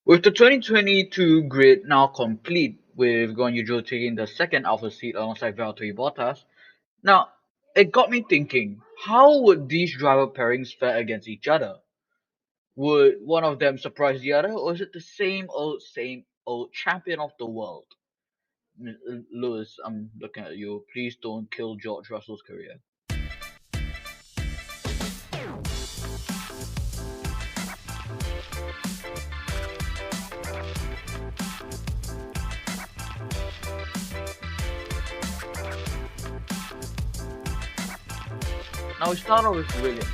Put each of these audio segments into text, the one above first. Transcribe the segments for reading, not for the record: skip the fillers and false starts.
With the 2022 grid now complete, with Guan Yu Zhou taking the second alpha seat alongside Valtteri Bottas, now it got me thinking: how would these driver pairings fare against each other? Would one of them surprise the other, or is it the same old champion of the world? Lewis, I'm looking at you. Please don't kill George Russell's career. Now we start off with Williams,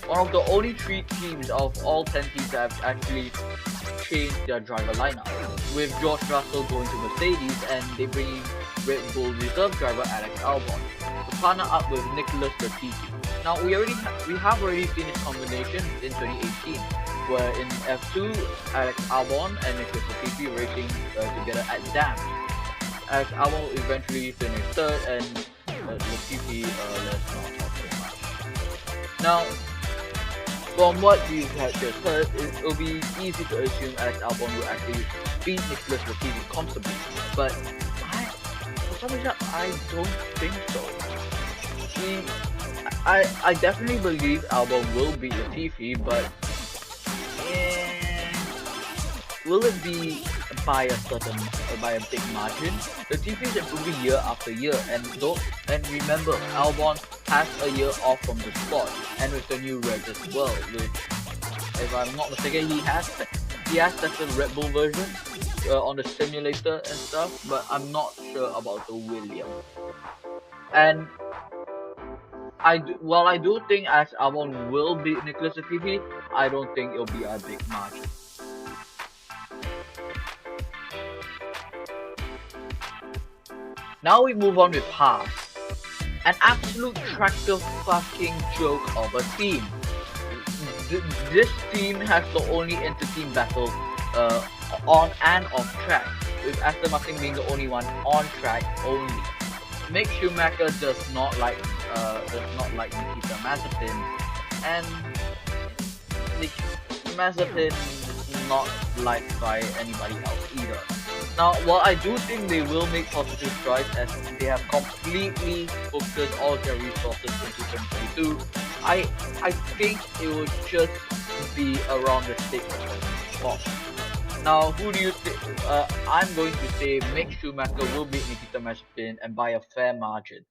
one of the only three teams of all 10 teams that have actually changed their driver lineup, with George Russell going to Mercedes and they bring in Red Bull reserve driver Alex Albon to partner up with Nicholas Latifi. Now we have already seen this combination in 2018, where in F2 Alex Albon and Nicholas Latifi racing together at Dams. Alex Albon eventually finished third and Latifi let's not talk so much. Now, from what we have just heard, it will be easy to assume Alex Albon will actually beat Nicholas Latifi comfortably, but for some reason, I don't think so. He, I definitely believe Albon will beat Latifi, but will it be by a big margin? Latifi is improving year after year, and remember, Albon has a year off from the sport, and with the new regs as well. Which, if I'm not mistaken, he has tested Red Bull version on the simulator and stuff, but I'm not sure about the Williams. And while I do think as Albon will beat Nicholas Latifi, I don't think it'll be a big margin. Now we move on with Haas, an absolute tractor fucking joke of a team. This team has the only inter-team battle on and off track, with Aston Martin being the only one on track only. Mick Schumacher does not like Nikita Mazepin, and Mazepin is not liked by anybody else either. Now, while I do think they will make positive strides as they have completely focused all their resources into 2022, I think it will just be around the 6th or 7th spot. Now, who do you think? I'm going to say Mick Schumacher will beat Nikita Mazepin and by a fair margin,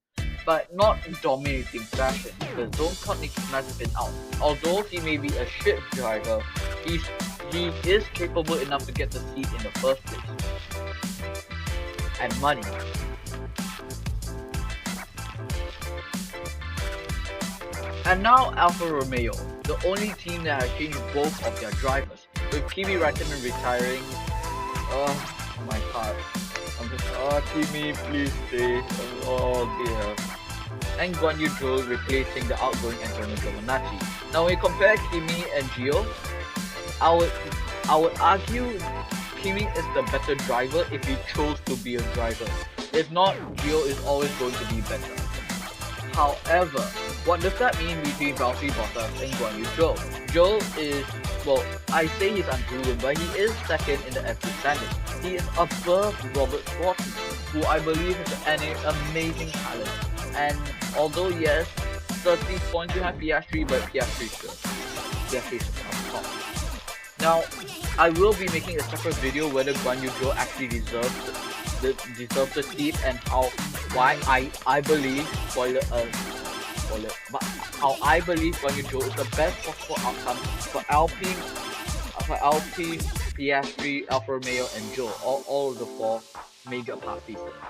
but not in dominating fashion, because don't cut Nikita Mazepin out. Although he may be a shit driver, he is capable enough to get the seat in the first place. And money. And now Alfa Romeo, the only team that has changed both of their drivers, with Kimi Räikkönen retiring. Oh my god. I'm just, Kimi, please stay. Oh dear. And Guan Yu Zhou replacing the outgoing Antonio Giovinazzi. Now when you compare Kimi and Gio, I would argue Kimi is the better driver if he chose to be a driver. If not, Gio is always going to be better. However, what does that mean between Valtteri Bottas and Guan Yu Zhou? Zhou is, well, I say he's unproven, but he is second in the F2 standings. He is above Robert Schwartzman, who I believe is an amazing talent. And although yes, 30 points behind Piastri, but Piastri's on top. Now, I will be making a separate video whether Guan Yu Zhou actually deserves the seat and why I believe how I believe Guan Yu Zhou is the best possible outcome for Alpine, Piastri, Alfa Romeo, and Zhou, all of the four major parties there.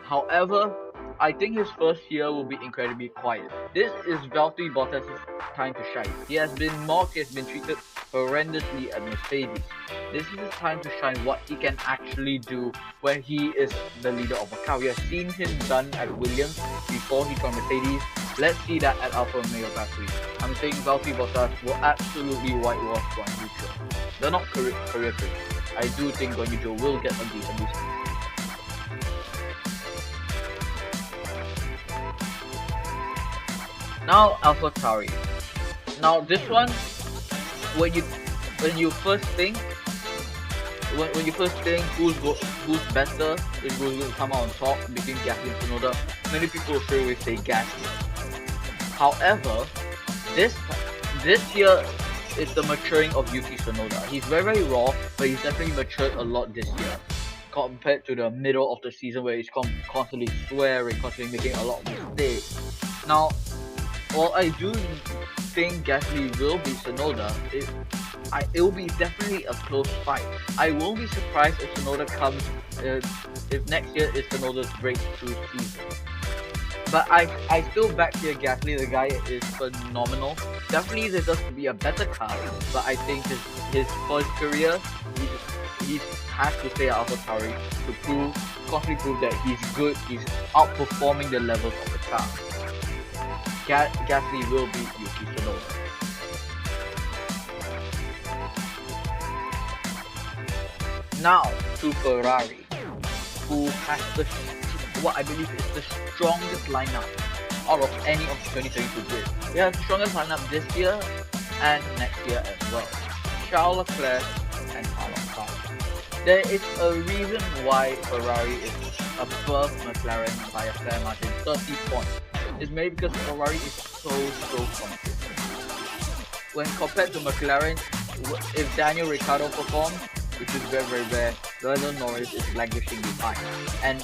However, I think his first year will be incredibly quiet. This is Valtteri Bottas' time to shine. He has been mocked, he has been treated horrendously at Mercedes. This is his time to shine what he can actually do when he is the leader of a car. We have seen him done at Williams before he joined Mercedes. Let's see that at Alfa Romeo Factory. I'm saying Valtteri Bottas will absolutely whitewash Guan Yu Zhou. They're not career free. I do think Guan Yu Zhou will get a decent boost. Now AlphaTauri. Now this one, when you first think when you first think who's better, is who's going to come out on top between Gasly and Tsunoda, many people will straight away say Gasly. However, this year is the maturing of Yuki Tsunoda. He's very raw, but he's definitely matured a lot this year compared to the middle of the season where he's constantly swearing, constantly making a lot of mistakes. Now, while I do think Gasly will beat Tsunoda, it will be definitely a close fight. I won't be surprised if Tsunoda comes, if next year is Tsunoda's breakthrough season. But I still back here Gasly. The guy is phenomenal. Definitely deserves to be a better car, but I think his first career, he has to stay at AlphaTauri to constantly prove that he's good. He's outperforming the levels of the car. Gasly will beat Yuki Tsunoda. Now to Ferrari, who has what I believe is the strongest lineup out of any of the 2022 grid. They have the strongest lineup this year and next year as well. Charles Leclerc and Carlos Sainz. There is a reason why Ferrari is above McLaren by a fair margin, 30 points. It's maybe because Ferrari is so consistent. When compared to McLaren, if Daniel Ricciardo performs, which is very rare, Lando Norris is languishing behind. And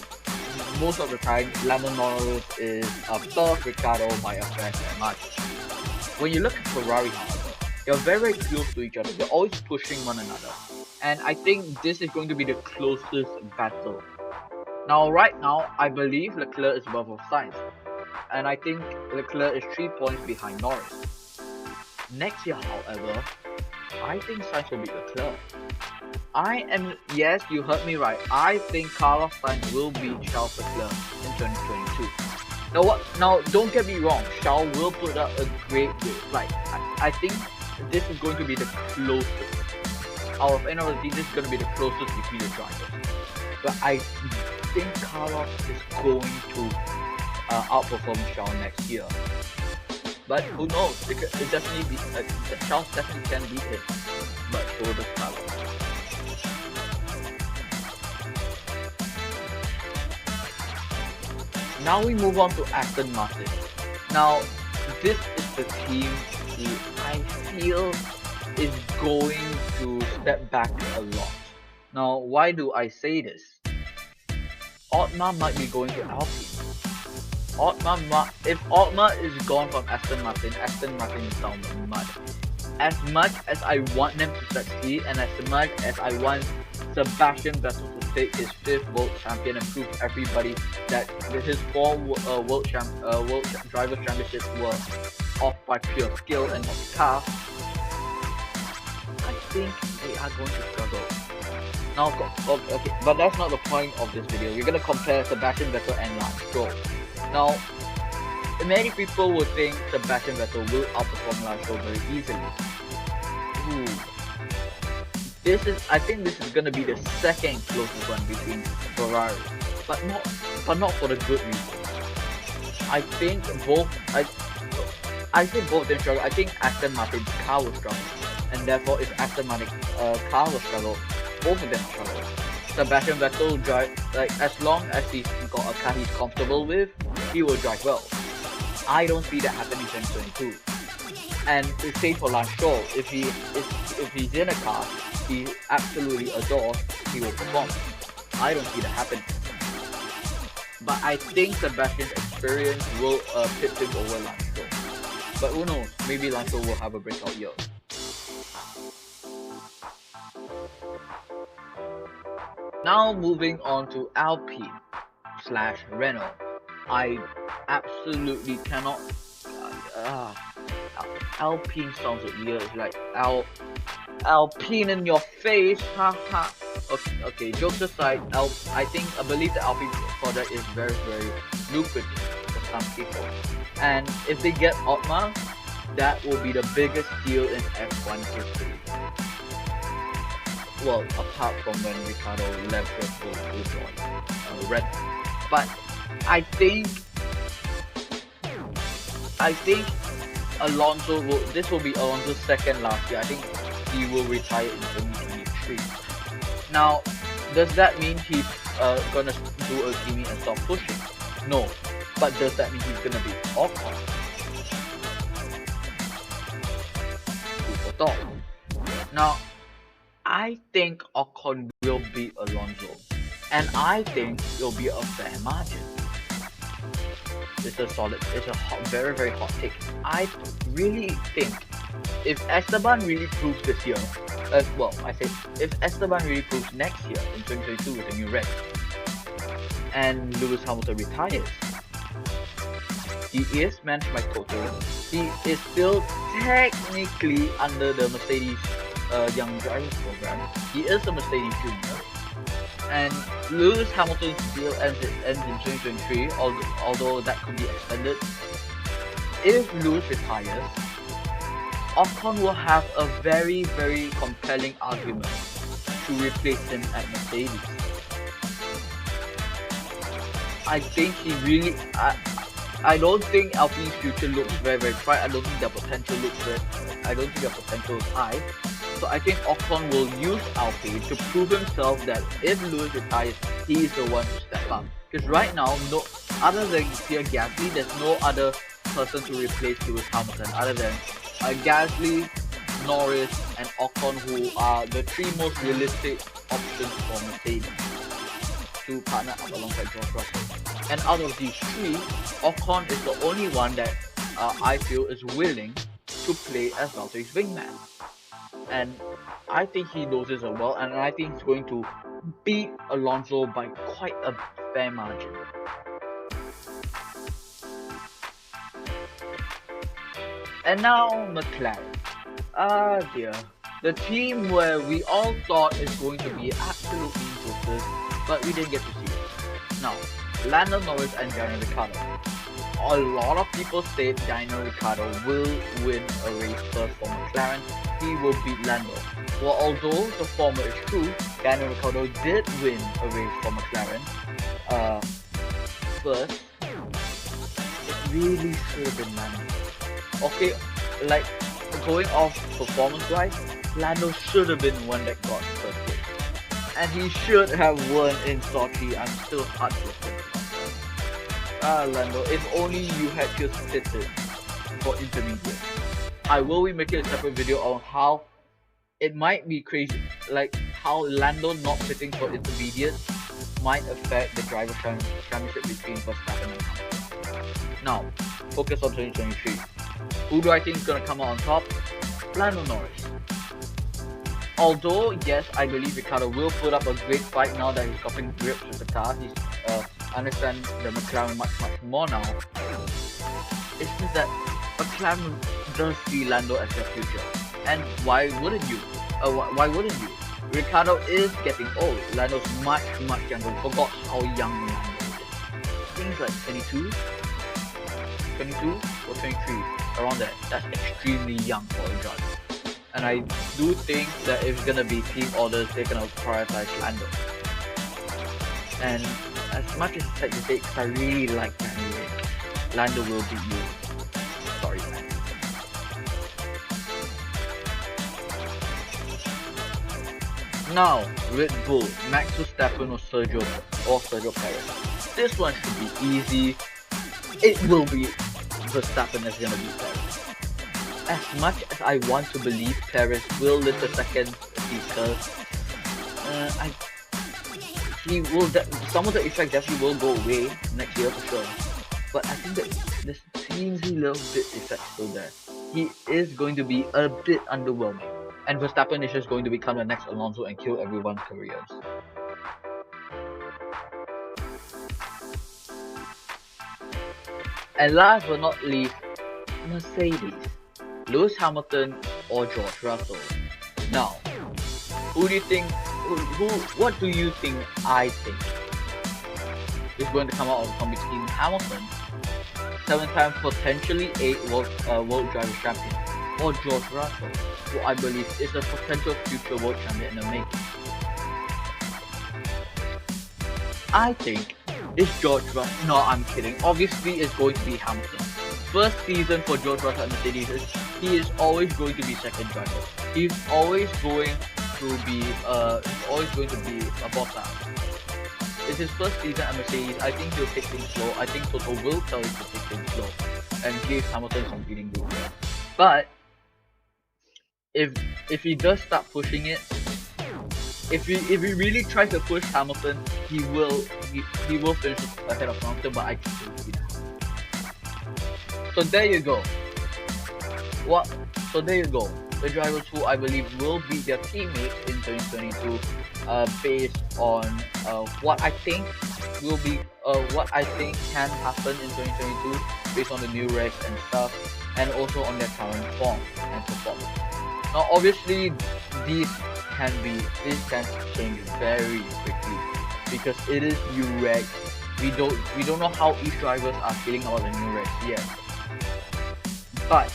most of the time, Lando Norris is above Ricciardo by a fair margin. When you look at Ferrari, however, they're very close to each other. They're always pushing one another. And I think this is going to be the closest battle. Now, right now, I believe Leclerc is above Sainz. And I think Leclerc is 3 points behind Norris. Next year, however, I think Sainz will beat Leclerc. Yes, you heard me right. I think Carlos Sainz will beat Charles Leclerc in 2022. Now, don't get me wrong. Charles will put up a great race. Like, I think this is going to be the closest. Out of any of the teams, this is going to be the closest between the drivers. But I think Carlos is going to outperform Charles next year. But who knows? It definitely Charles definitely can beat him. But so does Carlos. Now we move on to Aston Martin. Now, this is the team who I feel is going to step back a lot. Now, why do I say this? Otmar might be going to Alpine. If Otmar is gone from Aston Martin is down the mud. As much as I want them to succeed, and as much as I want Sebastian Vettel to take his 5th world champion and prove everybody that his 4 world drivers championships were off by pure skill and not car, I think they are going to struggle. Now, okay, but that's not the point of this video. We're gonna compare Sebastian Vettel and Lance Stroll. Now, many people would think Sebastian Vettel will outperform Lance Stroll very easily. I think this is gonna be the second closest one between Ferrari, but not for the good reason. I think both them struggle. I think Aston Martin's car will struggle, and therefore if Aston Martin car will struggle, both of them struggle. Sebastian Vettel drive, like, as long as he's got a car he's comfortable with, he will drive well. I don't see that happening in 2022. And the same for Lance Stroll. If he's in a car he absolutely adores, he will perform. I don't see that happening. But I think Sebastian's experience will tip him over Lance Stroll. But who knows? Maybe Lance Stroll will have a breakout year. Now moving on to Alpine / Renault. I absolutely cannot. Alpine sounds weird. It's like Alpine in your face, haha. Okay, jokes aside, I believe the Alpine project is very lucrative for some people. And if they get Otmar, that will be the biggest deal in F1 history. Well, apart from when Ricciardo left Red Bull to join Red Bull. But I think this will be Alonso's second last year. I think he will retire in 2023. Now, does that mean he's gonna do a Kimi and stop pushing? No. But does that mean he's gonna be Ocon? Food for thought. Now, I think Ocon will beat Alonso, and I think it'll be a fair margin. It's a very, very hot take. I really think if Esteban really proves this year, if Esteban really proves next year in 2022 with a new red, and Lewis Hamilton retires, he is managed by Toto. He is still technically under the Mercedes Young Drivers program. He is a Mercedes Junior, and Lewis Hamilton still ends in 2023, although that could be extended. If Lewis retires, Ocon will have a very, very compelling argument to replace him at Mercedes. I think he really. I don't think Alpine's future looks very, very bright. I don't think their potential is high. So I think Ocon will use Alpine to prove himself that if Lewis retires, he is the one to step up. Because right now, no other than Pierre Gasly, there's no other person to replace Lewis Hamilton other than Gasly, Norris, and Ocon, who are the three most realistic options for Mercedes to partner up alongside George Russell. And out of these three, Ocon is the only one that I feel is willing to play as Valtteri's wingman. And I think he knows this as well, and I think he's going to beat Alonso by quite a fair margin. And now McLaren. Ah dear. The team where we all thought is going to be absolute mean but we didn't get to see it. Now, Lando Norris and Daniel Ricciardo. A lot of people say Daniel Ricciardo will win a race first for McLaren. He will beat Lando. Well, although the former is true, Daniel Ricciardo did win a race for McLaren first. It really should have been Lando. Okay, like going off performance-wise, Lando should have been the one that got first place. And he should have won in Sochi. I'm still heartbroken. Lando, if only you had just pitted for intermediate. I will be making a separate video on how it might be crazy, like how Lando not pitting for intermediate might affect the driver championship between Verstappen and Hamilton. Now, focus on 2023. Who do I think is going to come out on top? Lando Norris. Although, yes, I believe Ricciardo will put up a great fight now that he's gotten grips with the car. He's understand the McLaren much more now. It's just that McLaren does see Lando as their future. And why wouldn't you? Why wouldn't you? Ricciardo is getting old. Lando's much younger. Forgot how young Lando is. I think he's like 22 or 23, around that. That's extremely young for a driver. And I do think that if it's gonna be team orders, they're gonna prioritize Lando. And as much as it's like to say, because I really like Daniel, Lando will beat you. Sorry, man. Now, Red Bull, Max Verstappen or Sergio Perez. This one should be easy. It will be Verstappen that's gonna beat Perez. As much as I want to believe Perez will lift the second speaker, some of the effect definitely will go away next year for sure. But I think that this teensy little bit effect still there. He is going to be a bit underwhelming. And Verstappen is just going to become the next Alonso and kill everyone's careers. And last but not least, Mercedes. Lewis Hamilton or George Russell. Now, what do you think I think is going to come out from between Hamilton, 7-time potentially 8 world driver champion, or George Russell, who I believe is a potential future world champion in the making? I think it's George Russell. No, I'm kidding. Obviously, it's going to be Hamilton. First season for George Russell at Mercedes, he is always going to be second driver. He's always going to be always going to be a Bottas. It's his first season at Mercedes. I think he'll take things slow. I think Toto will tell him to take things slow and give Hamilton some breathing room. But if he does start pushing it, if he really tries to push Hamilton, he will finish ahead of Hamilton. But I think he will be there. So there you go. So there you go. The drivers who I believe will be their teammates in 2022, based on what I think will be, what I think can happen in 2022, based on the new regs and stuff, and also on their current form and performance. Now, obviously, this can change very quickly because it is new regs. We don't know how each drivers are feeling about the new regs yet. But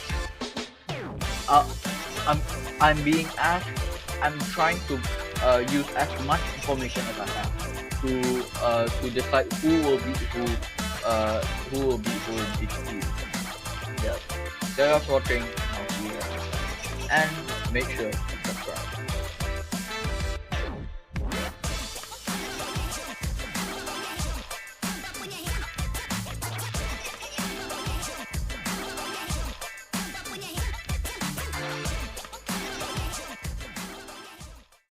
I'm trying to use as much information as I have to decide who will be who in each team. Yeah, thanks for watching. I'll see you guys, and make sure